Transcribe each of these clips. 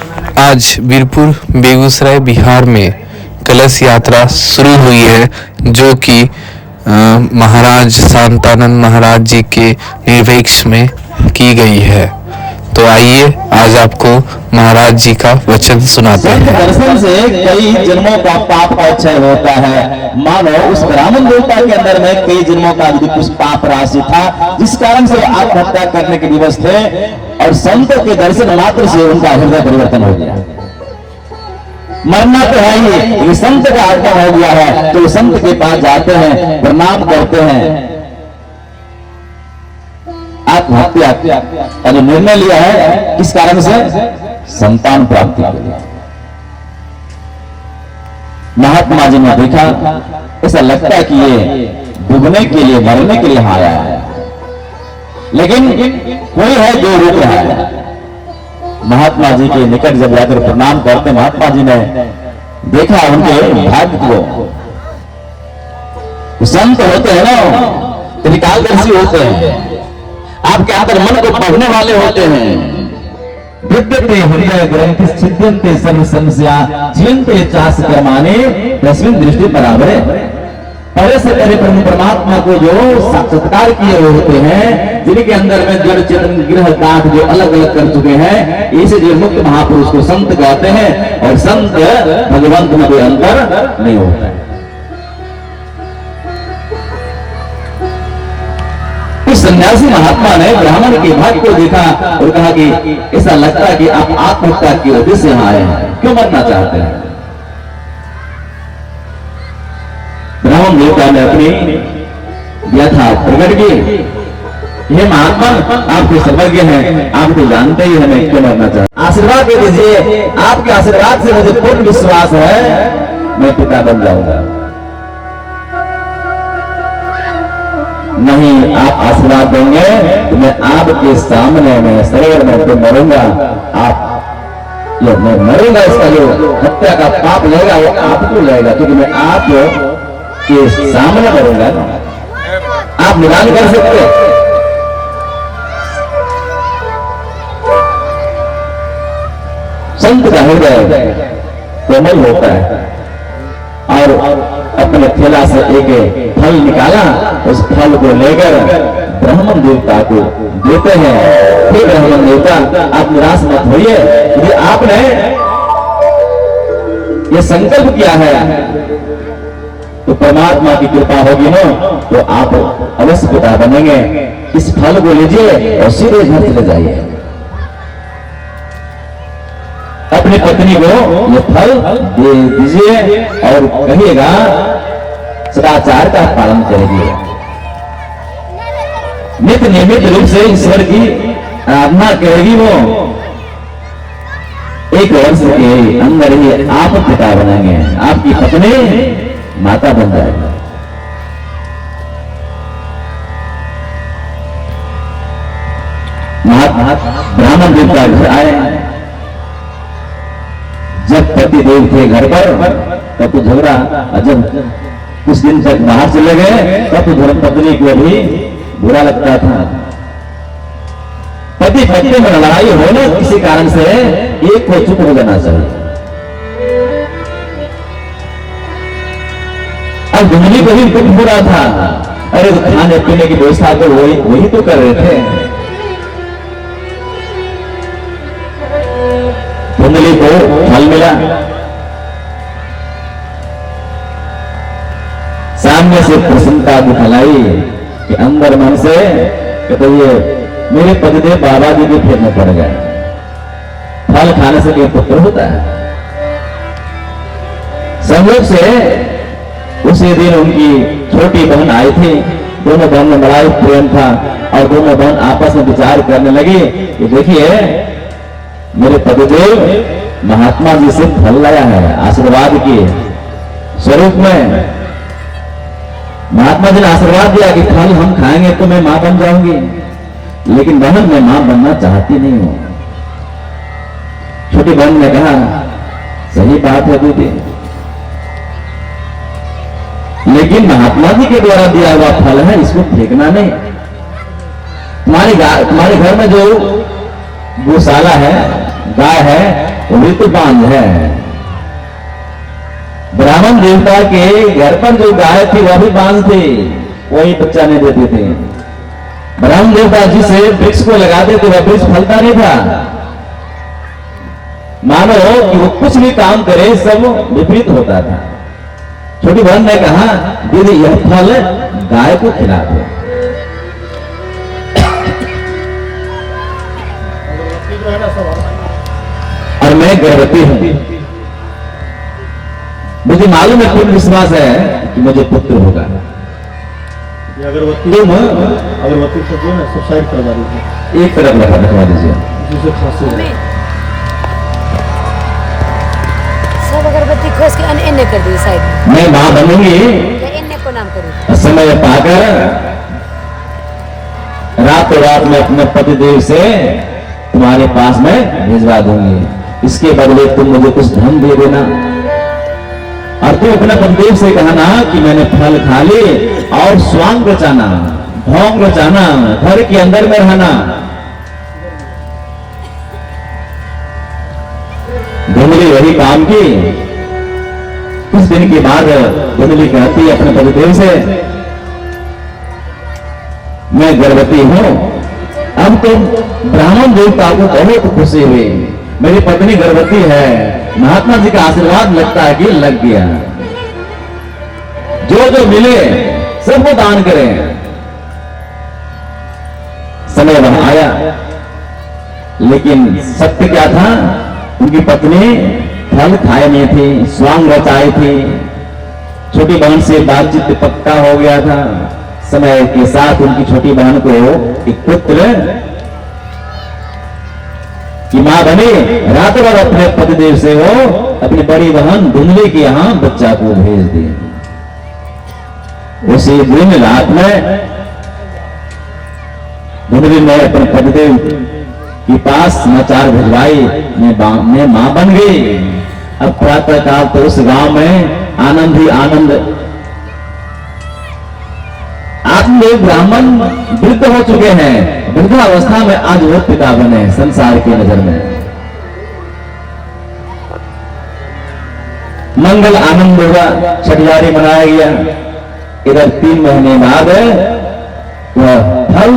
आज वीरपुर बेगूसराय बिहार में कलश यात्रा शुरू हुई है, जो कि महाराज शांतानंद महाराज जी के निर्वेक्ष में की गई है। तो आइए आज आपको महाराज जी का वचन सुनाते हैं। दर्शन से कई जन्मों का पाप का क्षय होता है। मानो उस ब्राह्मण देवता के अंदर में कई जन्मों का कुछ पाप राशि था, जिस कारण से आत्महत्या करने के विवश थे, और संतों के दर्शन मात्र से उनका हृदय परिवर्तन हो गया। मरना तो है ही, ये संत का आत्मा हो गया है, तो संत के पास जाते हैं, प्रणाम करते हैं, आत्महत्या का जो निर्णय लिया है, किस कारण से? संतान प्राप्ति के लिए। महात्मा जी ने देखा, ऐसा लगता है कि ये डूबने के लिए, मरने के लिए आया है, लेकिन कोई है जो रुक रहा है। महात्मा जी के निकट जब जाकर प्रणाम करते, महात्मा जी ने देखा उनके भाग्य को। संत होते हैं ना, त्रिकालदर्शी होते हैं, आपके अंदर मन को पढ़ने वाले होते हैं। विद्यते हृदय ग्रंथि छिद्यन्ते सर्व संशया जीवन्ते चास कर्माणि तस्मिन् दृष्टि बराबर। परे से परे परमात्मा को जो साक्षात्कार किए हुए होते हैं, जिनके अंदर में जड़ चेतन ग्रह काट जो अलग अलग कर चुके हैं, इसे जो मुक्त महापुरुष को संत कहते हैं। और संत भगवंत में कोई अंतर नहीं होता है। उस सन्यासी महात्मा ने ब्राह्मण के भाग्य को देखा और कहा कि ऐसा लगता है कि आप आत्महत्या की वजह से यहाँ आए हैं, क्यों मरना चाहते हैं? ब्राह्मण देवता ने अपनी व्यथा प्रकट की। ये महात्मा आपके सर्वज्ञ हैं, आप तो जानते ही हमें क्यों मरना चाहते। आशीर्वाद दे दीजिए, आपके आशीर्वाद से मुझे पूर्ण विश्वास है मैं पिता बन जाऊंगा। नहीं, आप आशीर्वाद देंगे तो मैं आपके सामने में शरीर में तो मरूंगा। आप जो मैं मरूंगा, इसका जो हत्या का पाप लेगा वो आपको लेगा, क्योंकि मैं आप के सामने मरूंगा। आप निदान कर सकते। संत का हृदय कोमल होता है, और अपने थैला से एक फल निकाला, उस फल को लेकर ब्राह्मण देवता को देते हैं। हे ब्राह्मण देवता, आप निराश मत होइए, यदि आपने ये संकल्प किया है तो परमात्मा की कृपा होगी ना, तो आप अवश्य पिता बनेंगे। इस फल को लीजिए और सीधे घर चले जाइए। अपनी पत्नी को ये फल दे दीजिए और कहिएगा सदाचार का पालन करेगी। नित्य नियमित रूप से ईश्वर की आराधना करेगी। वो 1 वर्ष के अंदर ही आप पिता बनेंगे, आपकी पत्नी माता बन जाएगी। ब्राह्मण देवता घर आए। जब पति देव थे घर पर तब तो झगड़ा, जब कुछ दिन तक बाहर चले गए तब तो धर्म पत्नी को भी बुरा लगता था। पति पत्नी में लड़ाई हो ना किसी कारण से, एक को चुप हो जाना चाहिए। अब धुंधली को भी दुख हो रहा था, अरे तो खाने पीने की व्यवस्था तो वही तो कर रहे थे। धुंधली को फल मिला, सामने से प्रसन्नता दिखलाई कि अंदर मन से कि तो ये मेरे पतिदेव बाबा जी के फेर में पड़ गए। फल खाने से कोई पुत्र होता है? संयोग से उसी दिन उनकी छोटी बहन आई थी। दोनों बहन में बड़ा प्रेम था और दोनों बहन आपस में विचार करने लगी कि देखिए मेरे पतिदेव महात्मा जी से फल लाया है, आशीर्वाद के स्वरूप में। महात्मा जी ने आशीर्वाद दिया कि फल हम खाएंगे तो मैं मां बन जाऊंगी, लेकिन बहन मैं मां बनना चाहती नहीं हूं। छोटी बहन ने कहा सही बात है दीदी, लेकिन महात्मा जी के द्वारा दिया हुआ फल है, इसको फेंकना नहीं। तुम्हारे घर में जो गौशाला है, गाय है, वही तो बांझ है। ब्राह्मण देवता के घर पर जो गाय थी वह भी बांझ थी, वही बच्चा नहीं देते थे। ब्राह्मण देवता जिसे वृक्ष को लगाते थे वह वृक्ष फलता नहीं था। मानो कि वो कुछ भी काम करे सब विपरीत होता था। छोटी बहन ने कहा, दीदी यह फल गाय को खिला दो। और मैं गर्भवती हूं, मुझे मालूम है, पूर्ण विश्वास है कि मुझे पुत्र होगा। अगरबत्ती सब जो है सब साइड करवा दीजिए, एक तरफ रखवा दीजिए। जिससे खांसी सब अगरबत्ती खोज के अन्य कर दी साइड में। मैं मां बनूंगी, अन्य को नाम करूँ। समय पाकर रातों रात में अपने पतिदेव से तुम्हारे पास में भिजवा दूंगी। इसके बदले तुम मुझे कुछ धन दे देना, और तुम अपने पतिदेव से कहना कि मैंने फल खा ली और स्वांग रचाना, भोंग रचाना, घर के अंदर में रहना। धुंधली वही काम की। कुछ दिन के बाद धुंधली कहती अपने पतिदेव से, मैं गर्भवती हूं। अब तो ब्राह्मण देवता को बहुत खुशी हुई, मेरी पत्नी गर्भवती है। महात्मा जी का आशीर्वाद लगता है कि लग गया। जो जो मिले सबको दान करें। समय वहां आया, लेकिन सत्य क्या था, उनकी पत्नी फल खाए नहीं थी, स्वांग रचाई थी। छोटी बहन से बातचीत पक्का हो गया था। समय के साथ उनकी छोटी बहन को एक पुत्र की मां बनी। रातों रात अपने पतिदेव से वो अपनी बड़ी बहन धुंधली के यहां बच्चा को भेज दी। उसी दिन रात में धुंधली ने अपने पतिदेव के पास समाचार भिजवाई, मैं मां बन गई। अब प्रातः काल तो उस गांव में आनंद ही आनंद। आज लोग ब्राह्मण वृद्ध हो चुके हैं, वृद्धावस्था में आज वो पिता बने संसार की नजर में। मंगल आनंद होगा, छठियारी मनाया गया। इधर 3 महीने बाद वह फल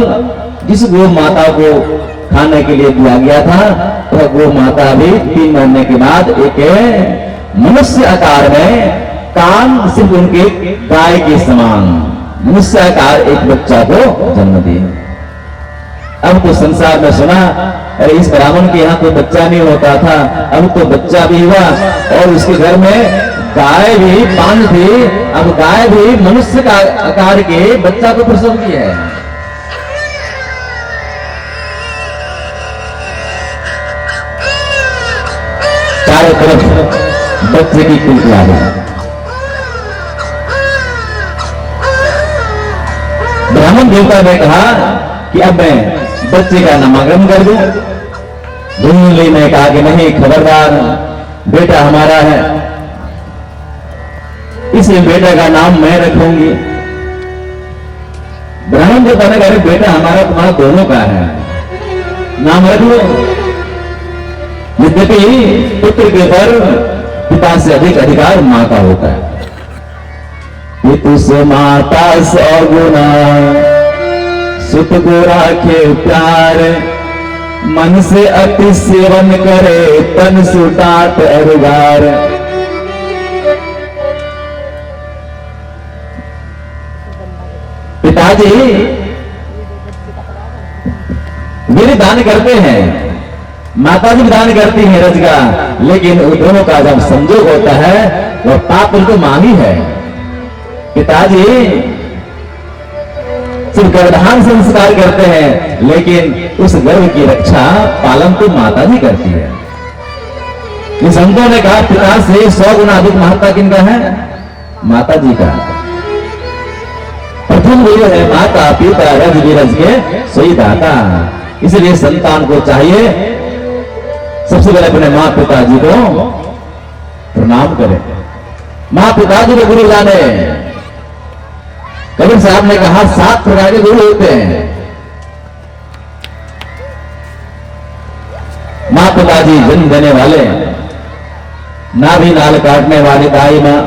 जिस गौ माता को खाने के लिए दिया गया था, वह गौ माता भी 3 महीने के बाद एक मनुष्य आकार में, कान सिर्फ उनके गाय के समान मनुष्य आकार एक बच्चा को जन्म दिया। अब तो संसार में सुना, अरे इस ब्राह्मण के यहाँ कोई बच्चा नहीं होता था, अब तो बच्चा भी हुआ। और उसके घर में गाय भी 5 थी, अब गाय भी मनुष्य का आकार के बच्चा को प्रसव किया है। चारों तरफ बच्चे की कुलकियां है। ब्राह्मण देवता ने कहा कि अब मैं बच्चे का नामकरण कर दूं। धुंधली ने कहा कि नहीं, खबरदार, बेटा हमारा है, इसे बेटा का नाम मैं रखूंगी। ब्राह्मण देवता ने कहा, बेटा हमारा तुम्हारा दोनों का है, नाम रख लो। यद्यपि पुत्र के पर पिता से अधिक अधिकार मां का होता है। पितु से माता 100 गुना, सुत को राखे प्यार, मन से अति सेवन करे, तन सुटात अरुगार। पिताजी मेरे दान करते हैं, माता जी भी दान करती है रज का, लेकिन उन दोनों का जब संजोग होता है वह पाप उनको मां ही है। पिताजी सिर्फ गर्भाधान संस्कार करते हैं, लेकिन उस गर्भ की रक्षा पालन तो माता जी करती है। इन संतों ने कहा, पिता से 100 गुना अधिक महत्ता किनका है? माता जी का। प्रथम गुरु है माता पिता, रज विरज के सोई दाता। इसलिए संतान को चाहिए सबसे पहले अपने माँ पिता जी को प्रणाम करें, माँ पिता जी को गुरु जाने। कबीर साहब ने कहा 7 प्रकार के गुरु होते हैं। माँ पिताजी जन्म देने वाले, नाभि नाल काटने वाली दाई माँ,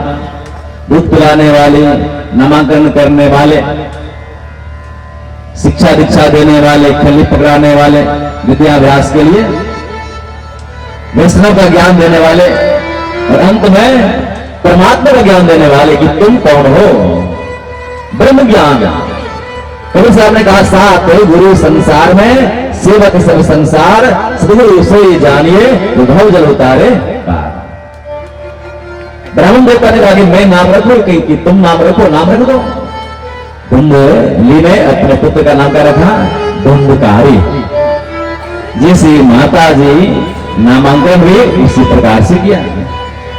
दूध पिलाने वाली, नामांकन करने वाले, शिक्षा दीक्षा देने वाले, खली पकड़ाने वाले, विद्याभ्यास के लिए वैष्णव का ज्ञान देने वाले, और अंत में परमात्मा का ज्ञान देने वाले कि तुम कौन हो, ब्रह्म ज्ञान। कबीर साहब ने कहा सात गुरु संसार में, सेवक सब संसार, सदगुरु से जानिए तो भव जल उतारे पार। ब्राह्मण देवता ने कहा कि मैं नाम रखूं कि तुम नाम रखो, नाम रख दो। धुंधली ने अपने पुत्र का नाम क्या रखा? धुंधकारी। जैसे माता जी नामांकन भी उसी प्रकार से किया।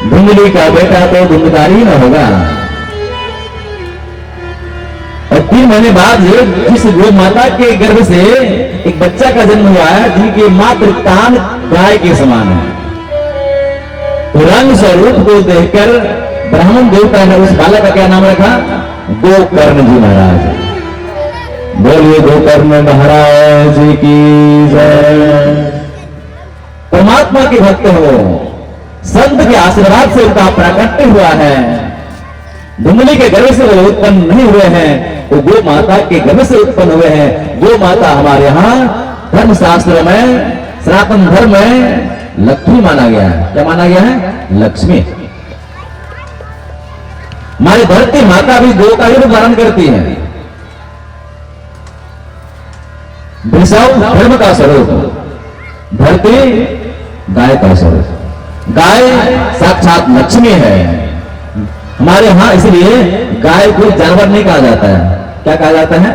धुंधली का बेटा तो धुंधकारी न होगा। और 3 महीने बाद जिस गौ माता के गर्भ से एक बच्चा का जन्म हुआ है, जिनकी मातृ कान गाय के समान है, रंग स्वरूप को देखकर ब्राह्मण देवता ने उस बालक का क्या नाम रखा? गोकर्ण जी महाराज। बोलिए गोकर्ण महाराज की जय। परमात्मा के भक्त हो, संत के आशीर्वाद से उनका प्राकट्य हुआ है। धुंधली के गर्भ से वो उत्पन्न नहीं हुए हैं, वो गो माता के गर्भ से उत्पन्न हुए हैं। गो माता हमारे यहाँ धर्मशास्त्र में, सनातन धर्म में लक्ष्मी माना गया है। क्या माना गया है? लक्ष्मी। हमारी धरती माता भी गो का ही रूप धारण करती है। वृषभ धर्म का स्वरूप, धरती गाय का स्वरूप। गाय साक्षात लक्ष्मी है हमारे यहां, इसलिए गाय को जानवर नहीं कहा जाता है। क्या कहा जाता है?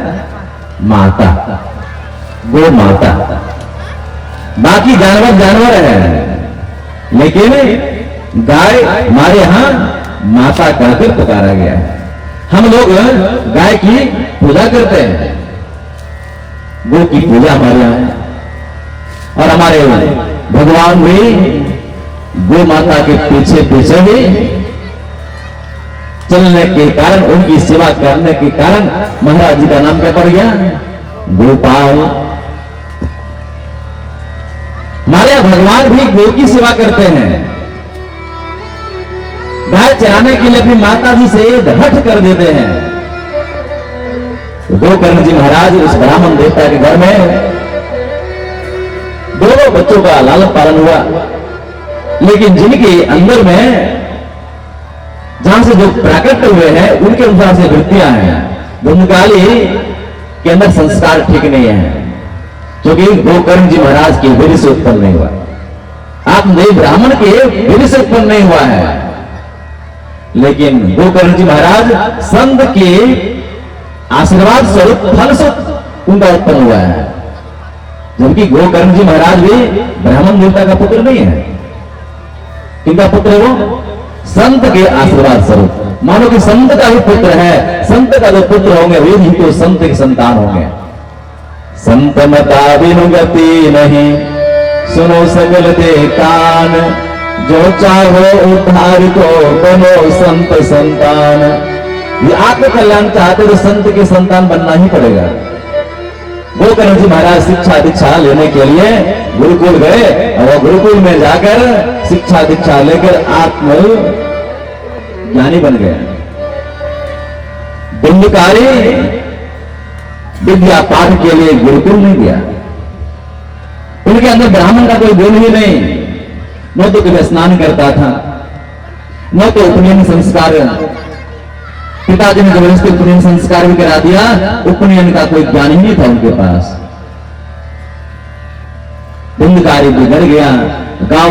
माता, गो माता। बाकी जानवर जानवर है, लेकिन गाय हमारे यहां माता कहकर पुकारा गया है। हम लोग गाय की पूजा करते हैं, गो की पूजा हमारे यहां है। और हमारे भगवान भी गो माता के पीछे पीछे ही चलने के कारण, उनकी सेवा करने के कारण महाराज जी का नाम क्या पड़ गया? गोपाल। हमारे भगवान भी गो की सेवा करते हैं। गाय चराने के लिए अपनी माता जी से हठ कर देते हैं। गोकर्ण जी महाराज उस ब्राह्मण देवता के घर में 2 बच्चों का लालन पालन हुआ, लेकिन जिनके अंदर में जहां से जो प्राकट हुए हैं उनके अनुसार से वृत्तियां हैं। धुंधकाली के अंदर संस्कार ठीक नहीं है, क्योंकि गोकर्ण जी महाराज के वीर से उत्पन्न नहीं हुआ। आत्मदेव ब्राह्मण के वीर से उत्पन्न नहीं हुआ है, लेकिन गोकर्ण जी महाराज संत के आशीर्वाद स्वरूप फल से उनका उत्पन्न हुआ है। जबकि गोकर्ण जी महाराज भी ब्राह्मण देवता का पुत्र नहीं है। किनका पुत्र है वो? संत के आशीर्वाद स्वरूप। मानो कि संत का ही पुत्र है, संत का जो पुत्र होंगे वे ही तो संत के संतान होंगे। संत मता बिनु गति नहीं, सुनो सकल दे कान, जो चाहो उद्धार को बनो संत संतान। ये आत्म कल्याण चाहते तो संत के संतान बनना ही पड़ेगा। गोकर्ण जी महाराज शिक्षा दीक्षा लेने के लिए गुरुकुल गए, और वो गुरुकुल में जाकर शिक्षा दीक्षा लेकर आत्म ज्ञानी बन गए। धुंधकारी विद्या पाठ के लिए गुरुकुल नहीं गया। उनके अंदर ब्राह्मण का कोई गुण ही नहीं, न तो कभी स्नान करता था, न तो उपनयन संस्कार। पिताजी ने जबरदस्ती उपनयन संस्कार भी करा दिया, उपनयन का कोई ज्ञान ही नहीं था उनके पास। धुंधकारी बिगड़ गया, गांव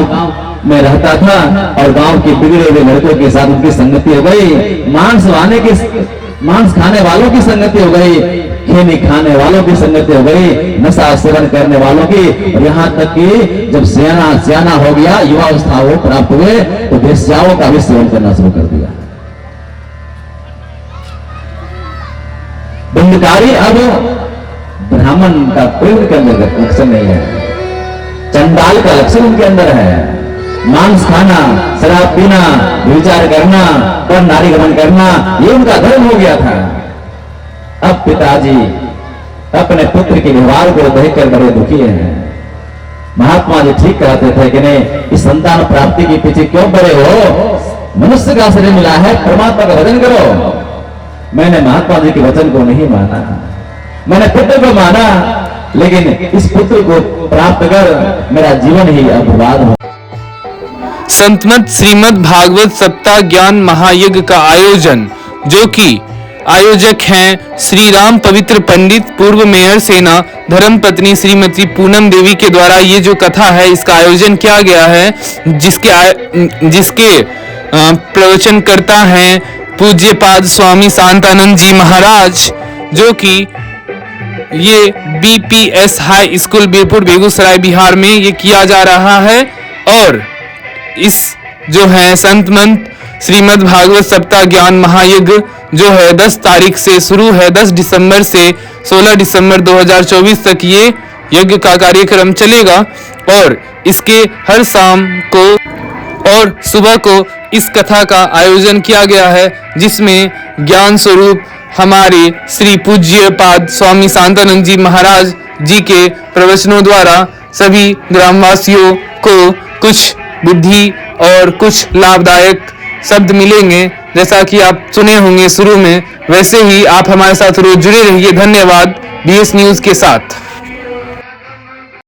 में रहता था और गांव के बिगड़े हुए लड़कों के साथ उनकी संगति हो गई। मांस खाने वालों की संगति हो गई, खेनी खाने वालों की संगति हो गई, नशा सेवन करने वालों की। और यहां तक कि जब सियाना हो गया, युवावस्था वो प्राप्त हुए, तो वेश्याओं का भी सेवन करना शुरू कर दिया। धुंधकारी अब ब्राह्मण का प्रेम के अंदर लक्षण नहीं है, चंडाल का लक्षण उनके अंदर है। मांस खाना, शराब पीना, विचार करना, पर नारी गमन करना, ये उनका धर्म हो गया था। अब पिताजी अपने पुत्र के व्यवहार को देखकर बड़े दुखी हैं। महात्मा जी ठीक कहते थे कि नहीं, इस संतान प्राप्ति के पीछे क्यों पड़े हो? मनुष्य का शरीर मिला है, परमात्मा का भजन करो। मैंने महात्मा जी के वचन को नहीं माना, मैंने पुत्र को माना, लेकिन इस पुत्र को प्राप्त कर मेरा जीवन ही अब बर्बाद हो। संतमत श्रीमद् भागवत सप्ताह ज्ञान महायज्ञ का आयोजन, जो कि आयोजक हैं श्री राम पवित्र पंडित पूर्व मेयर सेना धर्म पत्नी श्रीमती पूनम देवी के द्वारा ये जो कथा है इसका आयोजन किया गया है, जिसके प्रवचनकर्ता हैं पूज्यपाद स्वामी शांतानंद जी महाराज, जो कि ये BPS high school Birpur Begusarai Bihar में ये किया जा रहा है। और इस जो है संत मंत श्रीमद् भागवत सप्ताह ज्ञान महायज्ञ जो है 10 तारीख से शुरू है, 10 दिसंबर से 16 दिसंबर 2024 तक ये यज्ञ का कार्यक्रम चलेगा। और इसके हर शाम को और सुबह को इस कथा का आयोजन किया गया है, जिसमें ज्ञान स्वरूप हमारे श्री पूज्य पाद स्वामी शांतानंद जी महाराज जी के प्रवचनों द्वारा सभी ग्रामवासियों को कुछ बुद्धि और कुछ लाभदायक शब्द मिलेंगे। जैसा कि आप सुने होंगे शुरू में, वैसे ही आप हमारे साथ रोज जुड़े रहिए। धन्यवाद BS न्यूज के साथ।